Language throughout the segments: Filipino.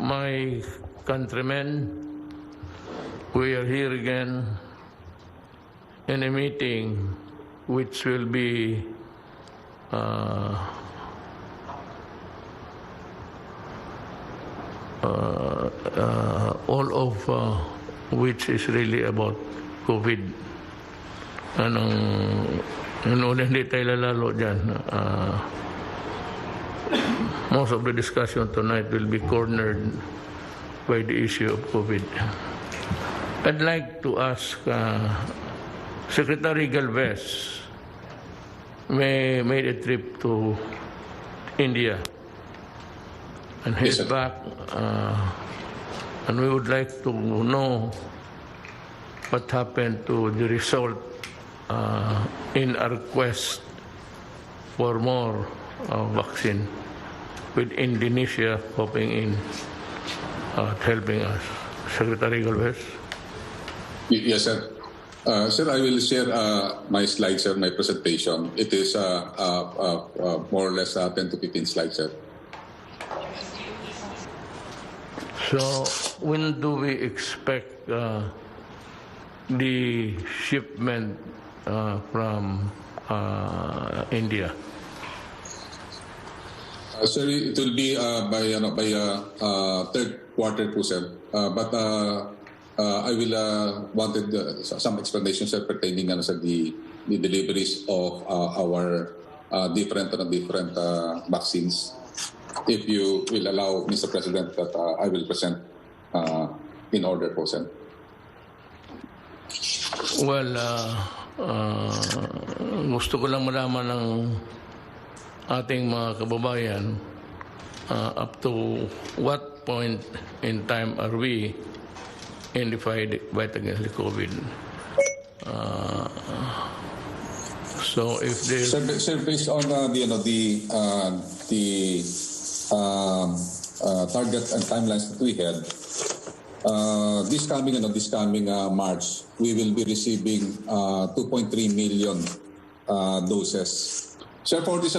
my countrymen, we are here again in a meeting which will be all of which is really about COVID. Hindi tayo lalalo dyan. Most of the discussion tonight will be cornered by the issue of COVID. I'd like to ask Secretary Galvez made a trip to India and he's back, and we would like to know what happened to the result in our quest for more vaccine, with Indonesia popping in helping us. Secretary Galvez. Yes, sir. Sir, I will share my slides, sir, my presentation. It is more or less 10 to 15 slides, sir. So, when do we expect the shipment from India? Sir, it will be by third quarter po, sir. But I will wanted some explanation, sir, pertaining sa the deliveries of our different vaccines. If you will allow, Mr. President, that I will present in order po, sir. Well, gusto ko lang malaman ng ating mga kababayan up to what point in time are we in the fight against the COVID. So if there's... Sir, based on the target and timelines that we had, this coming March, we will be receiving 2.3 million doses. Sir, for this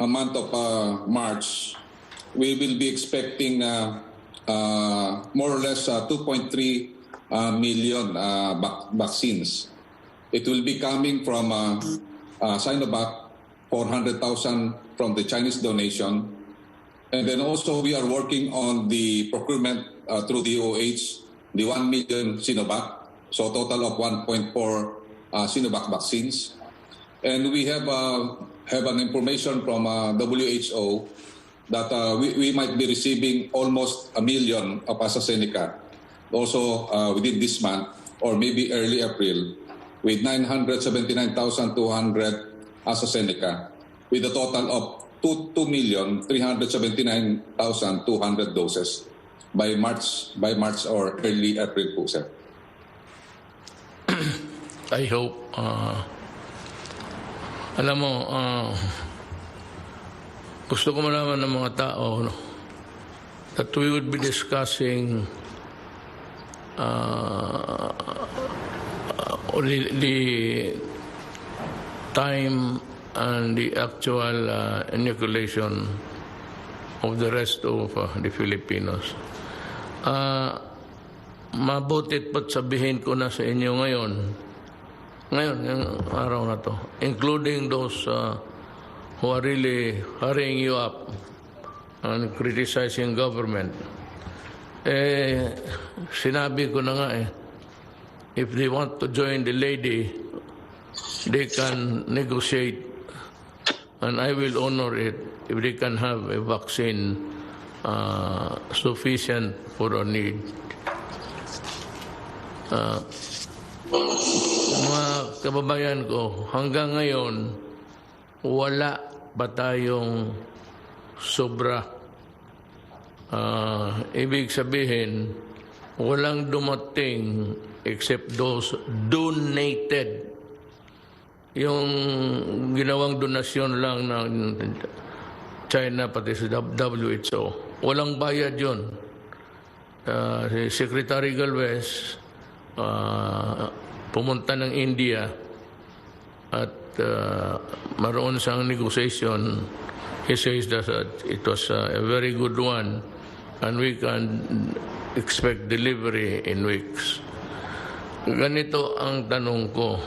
month of March, we will be expecting more or less 2.3 million vaccines. It will be coming from Sinovac, 400,000 from the Chinese donation. And then also we are working on the procurement through the OH, the 1 million Sinovac, so total of 1.4 Sinovac vaccines. And we have an information from WHO that we might be receiving almost 1 million of AstraZeneca also within this month or maybe early April, with 979,200 AstraZeneca, with a total of 2,379,200 doses by March or early April po, sir. I hope, alam mo, gusto ko malaman ng mga tao that we would be discussing the time and the actual inoculation of the rest of the Filipinos. Mabutit pa't sabihin ko na sa inyo ngayon, yung araw na to, including those who are really hurrying you up and criticizing government. Sinabi ko na nga if they want to join the lady, they can negotiate, and I will honor it if they can have a vaccine sufficient for our need. Mga kababayan ko, hanggang ngayon, wala pa tayong sobra. Ibig sabihin, walang dumating except those donated. Yung ginawang donasyon lang ng China pati sa WHO. Walang bayad yun. Si Secretary Galvez pumunta ng India at maroon siyang negotiation. He says that it was a very good one and we can expect delivery in weeks. Ganito ang tanong ko,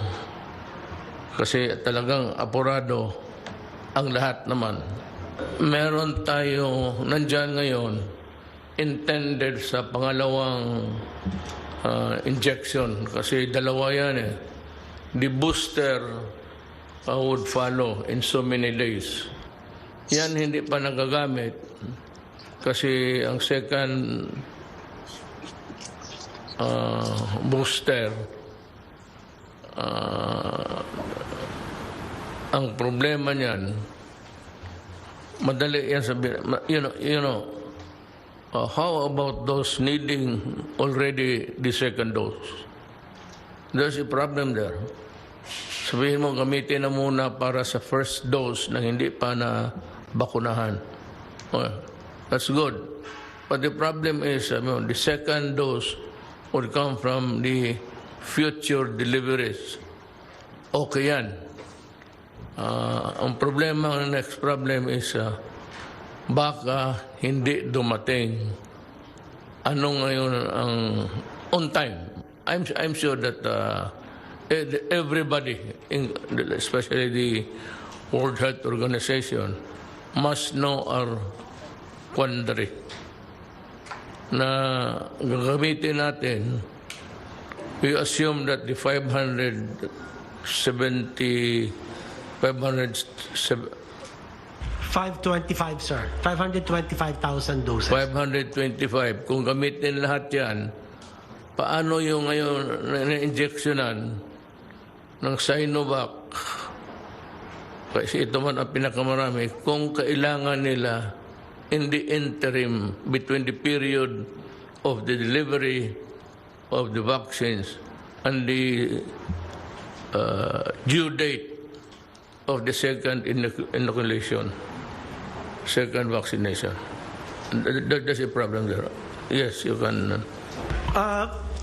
kasi talagang apurado ang lahat naman. Meron tayo nandyan ngayon intended sa pangalawang injection, kasi dalawa yan eh. The booster would follow in so many days. Yan hindi pa nagagamit kasi ang second booster, ang problema niyan, madali yan sabihin. How about those needing already the second dose? There's a problem there. Sabihin mo, gamitin na muna para sa first dose na hindi pa na bakunahan. Well, that's good. But the problem is, the second dose would come from the future deliveries. Okay yan. Ang problema, ang next problem is, baka hindi dumating. Ano ngayon ang on time? I'm sure that everybody, especially the World Health Organization, must know our quandary na gagamitin natin. We assume that the 525,000 sir. 525,000 doses. 525. Kung gamitin lahat yan, paano yung ngayon na-injectionan ng Sinovac? Kasi ito man ang pinakamarami. Kung kailangan nila in the interim between the period of the delivery of the vaccines and the due date of the second inoculation, second vaccination. There's a problem there. Yes, you can.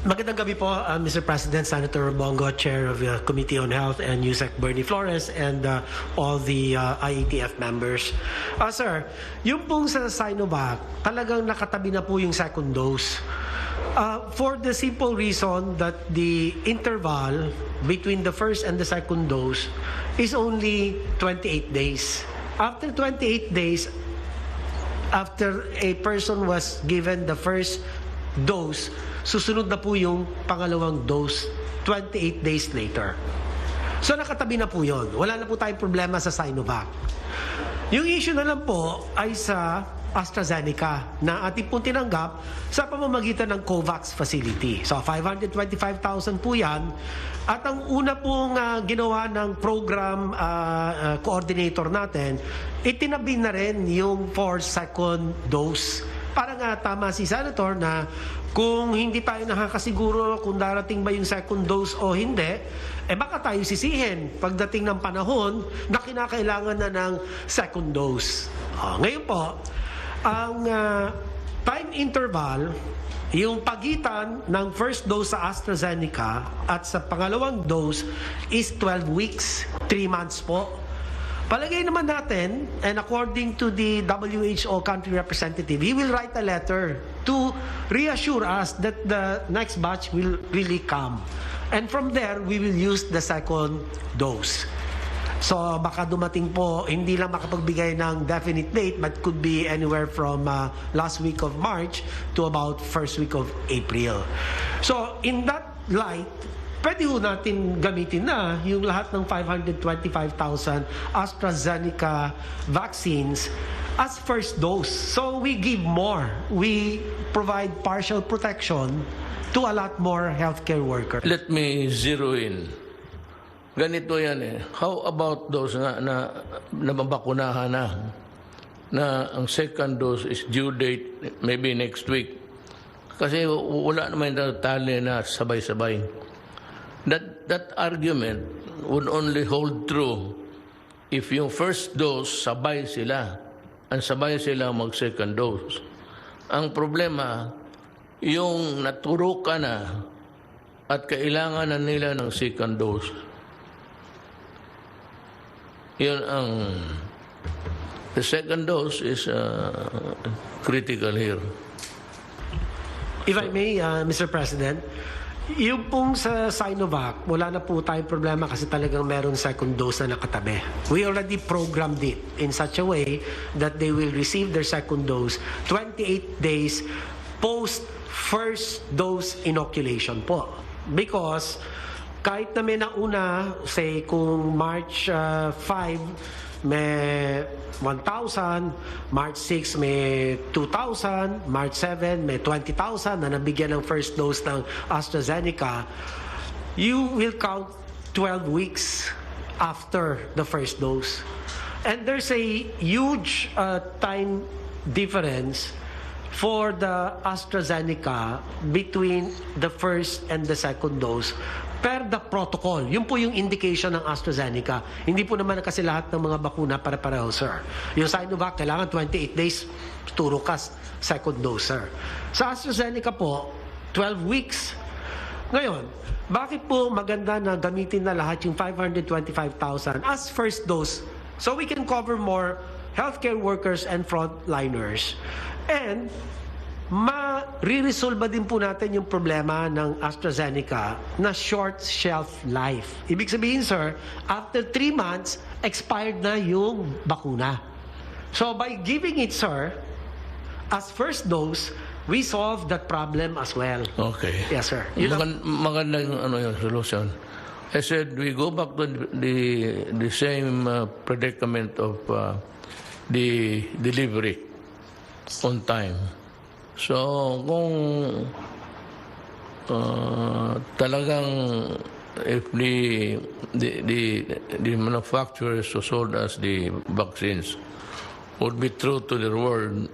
Magandang gabi po, Mr. President, Senator Bongo, Chair of the Committee on Health, and Yusek Bernie Flores, and all the IETF members. Sir, yung pong sa Sinovac, talagang nakatabi na po yung second dose. For the simple reason that the interval between the first and the second dose is only 28 days. After 28 days, after a person was given the first dose, susunod na po yung pangalawang dose 28 days later. So nakatabi na po yun. Wala na po tayong problema sa Sinovac. Yung issue na lang po ay sa AstraZeneca na ating pong tinanggap sa pamamagitan ng COVAX facility. So 525,000 po yan. At ang una pong ginawa ng program coordinator natin, itinabi na rin yung for second dose. Para nga tama si Senator na kung hindi tayo nakakasiguro kung darating ba yung second dose o hindi, baka tayo sisihin pagdating ng panahon na kinakailangan na ng second dose. Ngayon po, ang time interval, yung pagitan ng first dose sa AstraZeneca at sa pangalawang dose is 12 weeks, 3 months po. Palagay naman natin, and according to the WHO country representative, he will write a letter to reassure us that the next batch will really come. And from there, we will use the second dose. So baka dumating po, hindi lang makapagbigay ng definite date, but could be anywhere from last week of March to about first week of April. So in that light, pwede ho natin gamitin na yung lahat ng 525,000 AstraZeneca vaccines as first dose. So we give more. We provide partial protection to a lot more healthcare workers. Let me zero in. Ganito yan eh. How about those na mabakunahan na ang second dose is due date maybe next week? Kasi wala naman yung tali na sabay-sabay. That argument would only hold true if yung first dose sabay sila mag-second dose. Ang problema, yung naturo ka na at kailangan na nila ng second dose. Yun ang the second dose is critical here. If I may, Mr. President, yung pong sa Sinovac, wala na po tayong problema kasi talagang meron second dose na nakatabi. We already programmed it in such a way that they will receive their second dose 28 days post first dose inoculation po. Because kahit na may nauna, say kung March 5, may 1,000, March 6 may 2,000, March 7 may 20,000 na nabigyan ng first dose ng AstraZeneca, you will count 12 weeks after the first dose. And there's a huge time difference for the AstraZeneca between the first and the second dose per the protocol. Yun po yung indication ng AstraZeneca. Hindi po naman kasi lahat ng mga bakuna pare-pareho, sir. Yung Sinovac, kailangan 28 days, turo ka, second dose, sir. Sa AstraZeneca po, 12 weeks. Ngayon, bakit po maganda na gamitin na lahat yung 525,000 as first dose so we can cover more healthcare workers and frontliners? And ma-resolve din po natin yung problema ng AstraZeneca na short shelf life. Ibig sabihin, sir, after 3 months, expired na yung bakuna. So by giving it, sir, as first dose, we solve that problem as well. Okay. Yes, sir. Magandang yung solution. I said we go back to the same predicament of the delivery on time. So kung talagang if the manufacturers who sold us the vaccines would be true to their word,